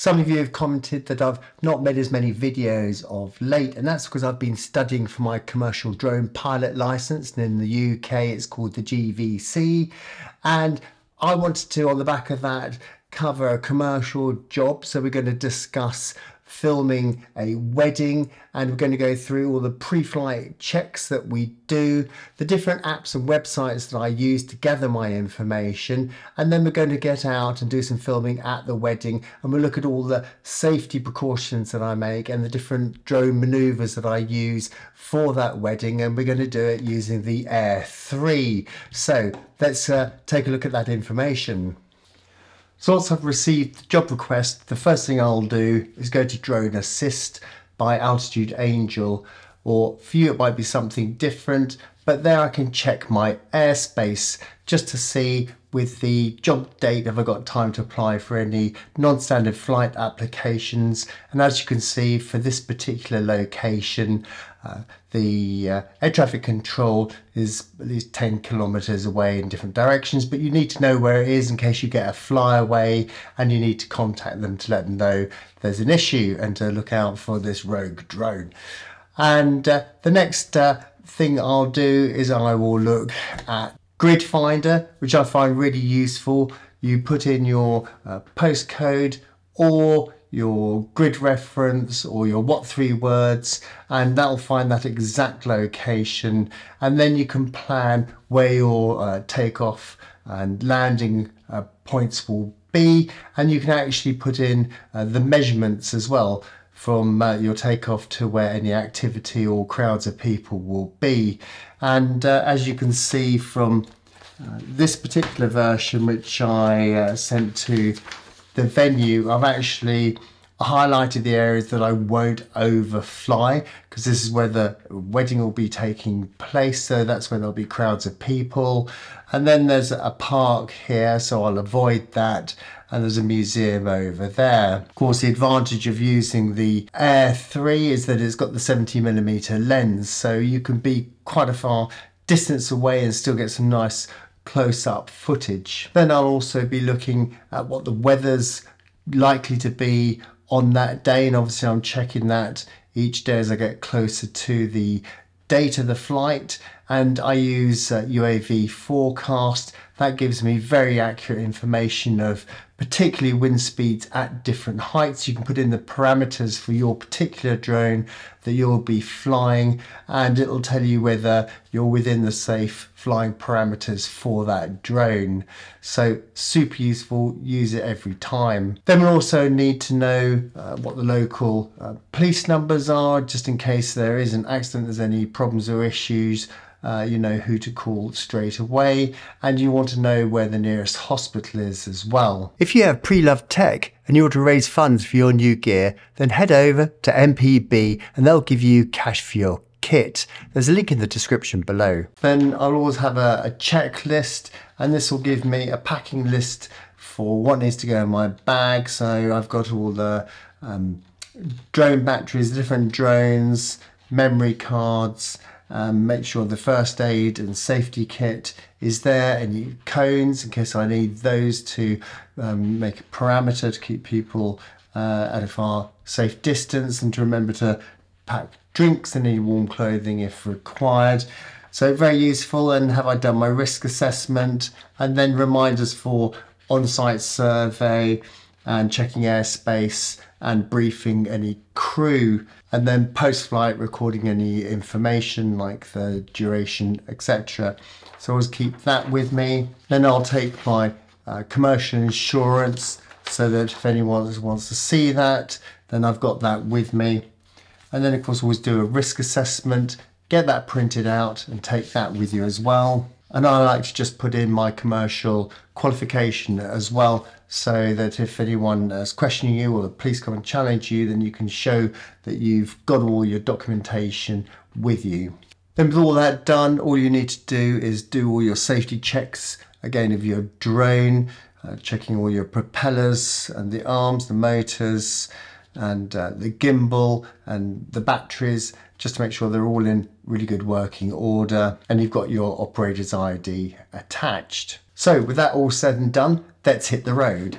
Some of you have commented that I've not made as many videos of late, and that's because I've been studying for my commercial drone pilot license, and in the UK it's called the GVC, and I wanted to, on the back of that, cover a commercial job. So we're going to discuss filming a wedding, and we're going to go through all the pre-flight checks that we do, the different apps and websites that I use to gather my information, and then we're going to get out and do some filming at the wedding, and we'll look at all the safety precautions that I make and the different drone maneuvers that I use for that wedding, and we're going to do it using the Air 3. So let's take a look at that information. So once I've received the job request, the first thing I'll do is go to Drone Assist by Altitude Angel, or for you it might be something different, but there I can check my airspace just to see with the job date if I've got time to apply for any non-standard flight applications. And as you can see, for this particular location, the air traffic control is at least 10 kilometers away in different directions, but you need to know where it is in case you get a flyaway, and you need to contact them to let them know there's an issue and to look out for this rogue drone. And the next thing I'll do is I will look at Grid Finder, which I find really useful. You put in your postcode or your grid reference or your what 3 words, and that'll find that exact location, and then you can plan where your takeoff and landing points will be, and you can actually put in the measurements as well from your takeoff to where any activity or crowds of people will be. And as you can see from this particular version, which I sent to the venue, I've actually highlighted the areas that I won't overfly, because this is where the wedding will be taking place, so that's where there'll be crowds of people. And then there's a park here, so I'll avoid that, and there's a museum over there. Of course, the advantage of using the Air 3 is that it's got the 70mm lens, so you can be quite a far distance away and still get some nice close-up footage. Then I'll also be looking at what the weather's likely to be on that day, and obviously I'm checking that each day as I get closer to the date of the flight. And I use UAV forecast. That gives me very accurate information of particularly wind speeds at different heights. You can put in the parameters for your particular drone that you'll be flying, and it'll tell you whether you're within the safe flying parameters for that drone. So super useful, use it every time. Then we also need to know what the local police numbers are, just in case there is an accident, there's any problems or issues. You know who to call straight away, and you want to know where the nearest hospital is as well. If you have pre-loved tech and you want to raise funds for your new gear, then head over to MPB and they'll give you cash for your kit. There's a link in the description below. Then I'll always have a checklist, and this will give me a packing list for what needs to go in my bag. So I've got all the drone batteries, different drones, memory cards, make sure the first aid and safety kit is there, any cones in case I need those to make a parameter to keep people at a far safe distance, and to remember to pack drinks and any warm clothing if required. So very useful. And have I done my risk assessment, and then reminders for on-site survey and checking airspace and briefing any crew, and then post-flight recording any information like the duration, etc. So always keep that with me. Then I'll take my commercial insurance, so that if anyone wants to see that, then I've got that with me. And then of course always do a risk assessment, get that printed out and take that with you as well. And I like to just put in my commercial qualification as well, so that if anyone is questioning you or the police come and challenge you, then you can show that you've got all your documentation with you. Then with all that done, all you need to do is do all your safety checks again of your drone, checking all your propellers and the arms, the motors, and the gimbal and the batteries, just to make sure they're all in really good working order, and you've got your operator's ID attached. So with that all said and done, let's hit the road.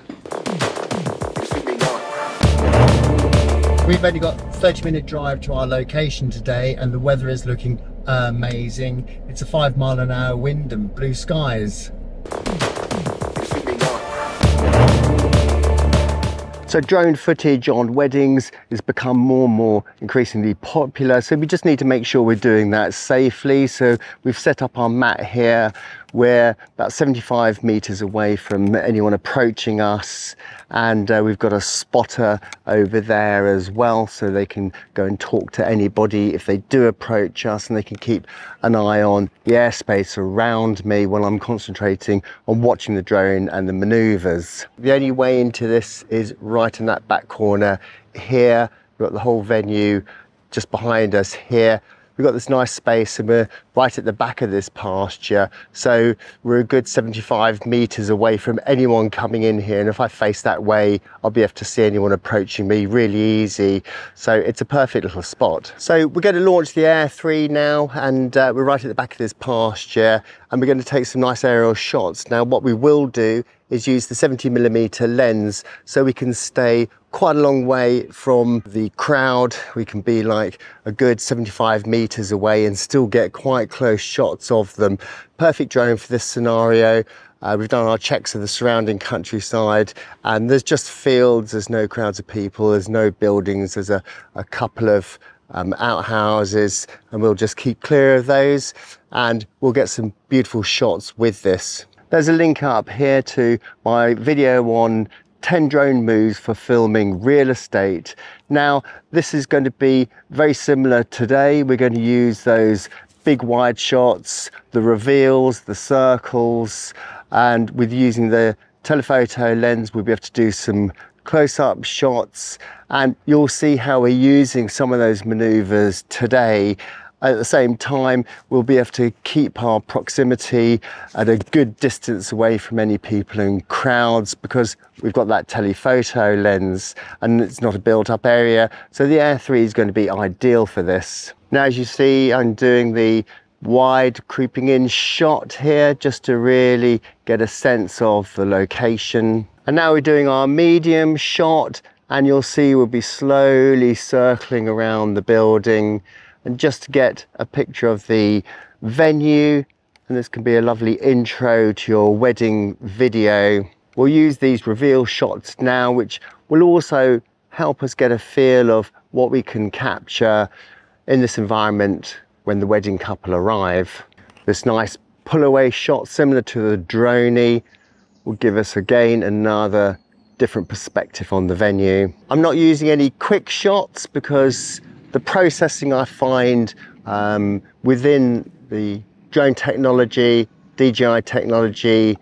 We've only got a 30-minute drive to our location today and the weather is looking amazing. It's a 5-mile-an-hour wind and blue skies. So drone footage on weddings has become more and more increasingly popular. So we just need to make sure we're doing that safely. So we've set up our mat here. We're about 75 meters away from anyone approaching us. And we've got a spotter over there as well, so they can go and talk to anybody if they do approach us, and they can keep an eye on the airspace around me while I'm concentrating on watching the drone and the maneuvers. The only way into this is right in that back corner here. We've got the whole venue just behind us here. We've got this nice space and we're right at the back of this pasture. So we're a good 75 meters away from anyone coming in here. And if I face that way, I'll be able to see anyone approaching me really easy. So it's a perfect little spot. So we're going to launch the Air 3 now, and we're right at the back of this pasture, and we're going to take some nice aerial shots. Now what we will do is use the 70mm lens so we can stay quite a long way from the crowd. We can be like a good 75 meters away and still get quite close shots of them. Perfect drone for this scenario. We've done our checks of the surrounding countryside, and there's just fields, there's no crowds of people, there's no buildings, there's a couple of outhouses, and we'll just keep clear of those and we'll get some beautiful shots with this. There's a link up here to my video on 10 drone moves for filming real estate. Now, this is going to be very similar today. We're going to use those big wide shots, the reveals, the circles, and with using the telephoto lens, we'll be able to do some close-up shots, and you'll see how we're using some of those maneuvers today. At the same time, we'll be able to keep our proximity at a good distance away from any people and crowds because we've got that telephoto lens and it's not a built-up area. So the Air 3 is going to be ideal for this. Now, as you see, I'm doing the wide creeping in shot here just to really get a sense of the location. And now we're doing our medium shot, and you'll see we'll be slowly circling around the building, and just to get a picture of the venue, and this can be a lovely intro to your wedding video. We'll use these reveal shots now, which will also help us get a feel of what we can capture in this environment when the wedding couple arrive. This nice pull away shot similar to the droney will give us again another different perspective on the venue. I'm not using any quick shots because the processing I find within the drone technology, DJI technology,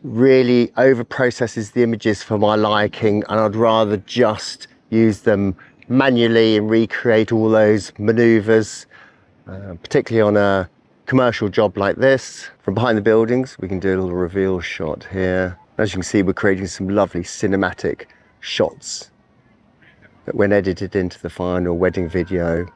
really over processes the images for my liking, and I'd rather just use them manually and recreate all those maneuvers, particularly on a commercial job like this. From behind the buildings, we can do a little reveal shot here. As you can see, we're creating some lovely cinematic shots that when edited into the final wedding video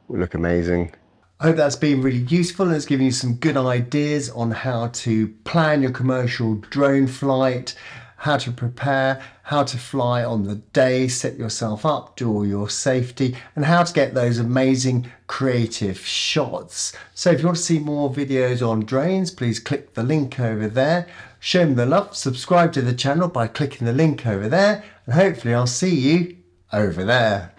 will look amazing. I hope that's been really useful and it's given you some good ideas on how to plan your commercial drone flight, how to prepare, how to fly on the day, set yourself up, do all your safety, and how to get those amazing creative shots. So if you want to see more videos on drones, please click the link over there. Show them the love, subscribe to the channel by clicking the link over there, and hopefully I'll see you over there.